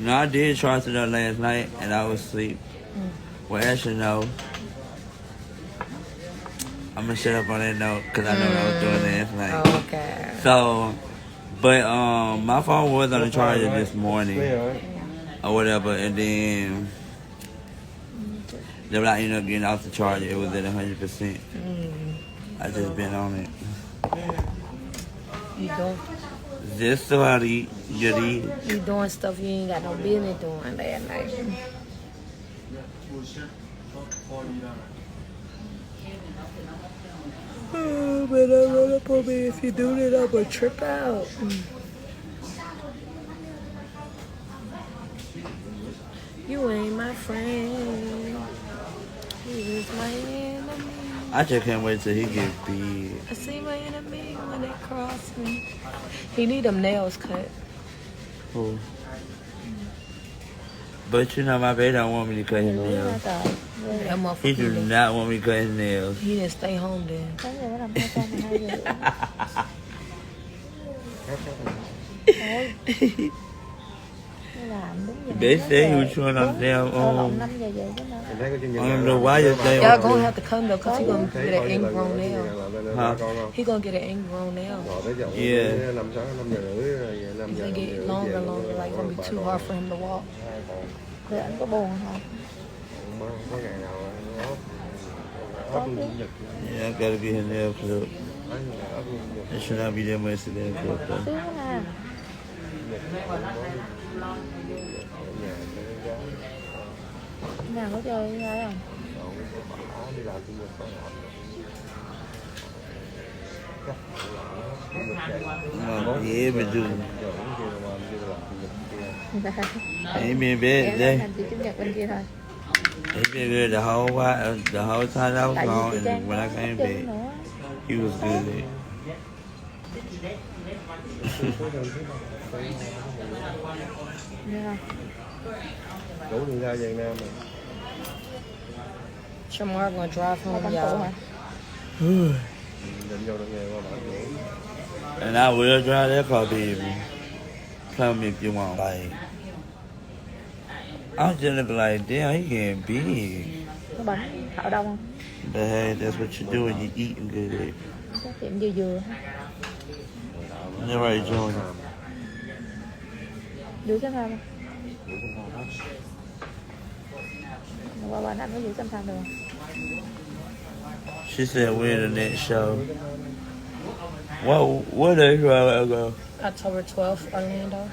No, I did charge it up last night, and I was asleep. Well, actually, no. I'm gonna shut up on that note because I know what I was doing last night. Oh, okay. So, but my phone was on the charger this morning or whatever, and then when I ended up getting off the charger, it was at 100%. I just been on it. You doing? This story, You doing stuff you ain't got no business doing last night. Oh, but I run up on me. If you do that, I'm gonna trip out. You ain't my friend. You is my enemy. I just can't wait till he gets big. I see my enemy when they cross me. He need them nails cut. Who? But you know, my baby don't want me to cut his nails. That motherfucker. He do not want me to cut his nails. He didn't stay home then. They say he was chewing on the damn on the wire thing. Y'all gonna have to come though, cause he gonna get an ingrown nail. Huh? He gonna get an ingrown nail. Yeah. He's gonna get longer and longer, like gonna be too hard for him to walk. Rồi anh có buồn không? Yeah, I gotta get his nails clipped. It should not be that much to them clipped though. Sướng ha. Nào có chơi hay không? Yeah, but dude. Ain't been bad today. Thành chủ nhật bên kia thôi. He been good the whole time I was gone, and when I came back, he was good. Đủ đường ra Việt Nam rồi. Shamar gonna drive home, y'all. And I will drive that car, baby. Come if you want. Like, I was just looking like, damn, he getting big. Có bánh thảo đông không? But hey, that's what you do when you eating good. Có tiệm dừa dừa. You're right, Johnny. Dừa chấm than không? Qua bên anh có dừa chấm than được không? She said we're in the next show. What day do I go? October 12th, Orlando.